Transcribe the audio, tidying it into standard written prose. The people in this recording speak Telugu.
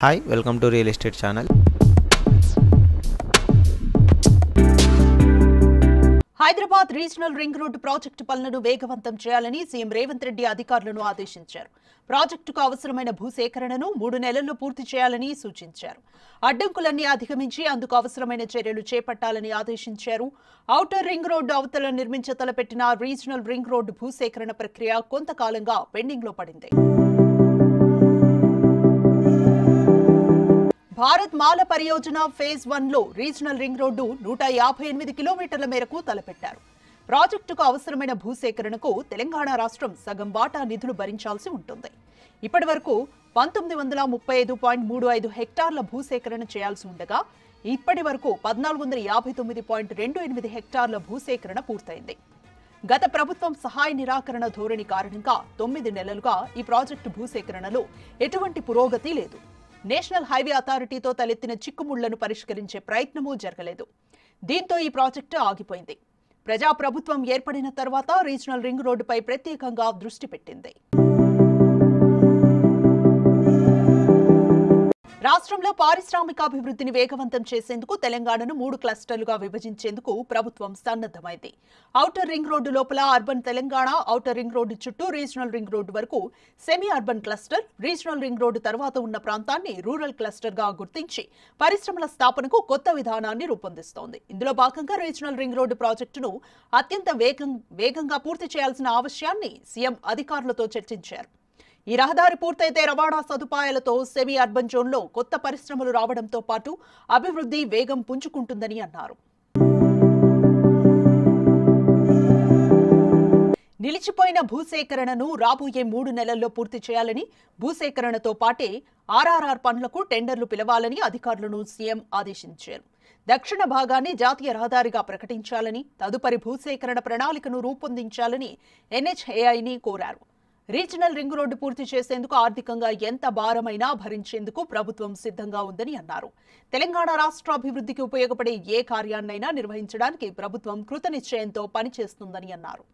Hi, welcome to Real Estate Channel. Hyderabad regional ring road project పనులను వేగవంతం చేయాలని సీఎం రేవంత్ రెడ్డి అధికారులను ఆదేశించారు. ప్రాజెక్టుకు అవసరమైన భూసేకరణను 3 నెలల్లో పూర్తి చేయాలని సూచించారు. అడ్డంకులన్నీ అధిగమించి అందుకు అవసరమైన చర్యలు చేపట్టాలని ఆదేశించారు. ఔటర్ రింగ్ రోడ్డు అవతల నిర్మించ తలపెట్టిన రీజనల్ రింగ్ రోడ్డు భూసేకరణ ప్రక్రియ కొంతకాలంగా పెండింగ్లో పడింది. భారత్ మాల పరియోజన ఫేజ్ 1 లో రీజనల్ రింగ్ రోడ్డు 158 కిలోమీటర్ల మేరకు తలపెట్టారు. ప్రాజెక్టుకు అవసరమైన భూసేకరణకు తెలంగాణ రాష్ట్రం సగం వాటా నిధులు భరించాల్సి ఉంటుంది. ఇప్పటి వరకు 1935.35 హెక్టార్ల భూసేకరణ చేయాల్సి ఉండగా ఇప్పటి వరకు 1459.28 హెక్టార్ల భూసేకరణ పూర్తయింది. గత ప్రభుత్వం సహాయ నిరాకరణ ధోరణి కారణంగా 9 నెలలుగా ఈ ప్రాజెక్టు భూసేకరణలో ఎటువంటి పురోగతి లేదు. నేషనల్ హైవే అథారిటీతో తలెత్తిన చిక్కుముళ్లను పరిష్కరించే ప్రయత్నమూ జరగలేదు. దీంతో ఈ ప్రాజెక్టు ఆగిపోయింది. ప్రజాప్రభుత్వం ఏర్పడిన తర్వాత రీజనల్ రింగ్ రోడ్డుపై ప్రత్యేకంగా దృష్టి పెట్టింది. రాష్ట్రంలో పారిశ్రామికాభివృద్ధిని వేగవంతం చేసేందుకు తెలంగాణను 3 క్లస్టర్లుగా విభజించేందుకు ప్రభుత్వం సన్నద్ధమైంది. ఔటర్ రింగ్ రోడ్డు లోపల urban Telangana, outer ring road చుట్టూ రీజనల్ రింగ్ రోడ్డు వరకు semi urban cluster, regional ring road తర్వాత ఉన్న ప్రాంతాన్ని రూరల్ క్లస్టర్గా గుర్తించి పరిశ్రమల స్థాపనకు కొత్త విధానాన్ని రూపొందిస్తోంది. ఇందులో భాగంగా రీజనల్ రింగ్ రోడ్డు ప్రాజెక్టును అత్యంత వేగంగా పూర్తి చేయాల్సిన అవసరాన్ని సీఎం అధికారులతో చర్చించారు. ఈ రహదారి పూర్తయితే రవాణా సదుపాయాలతో సెమీ అర్బన్ జోన్లో కొత్త పరిశ్రమలు రావడంతో పాటు అభివృద్ధి వేగం పుంజుకుంటుందని అన్నారు. నిలిచిపోయిన భూసేకరణను రాబోయే 3 నెలల్లో పూర్తి చేయాలని, భూసేకరణతో పాటే ఆర్ఆర్ఆర్ పనులకు టెండర్లు పిలవాలని అధికారులను సీఎం ఆదేశించారు. దక్షిణ భాగాన్ని జాతీయ రహదారిగా ప్రకటించాలని, తదుపరి భూసేకరణ ప్రణాళికను రూపొందించాలని ఎన్హెచ్ఏఐని కోరారు. రీజనల్ రింగ్ రోడ్డు పూర్తి చేసేందుకు ఆర్థికంగా ఎంత భారమైనా భరించేందుకు ప్రభుత్వం సిద్ధంగా ఉందని అన్నారు. తెలంగాణ రాష్ట్ర అభివృద్ధికి ఉపయోగపడే ఏ కార్యాన్నైనా నిర్వహించడానికి ప్రభుత్వం కృతనిశ్చయంతో పనిచేస్తుందని అన్నారు.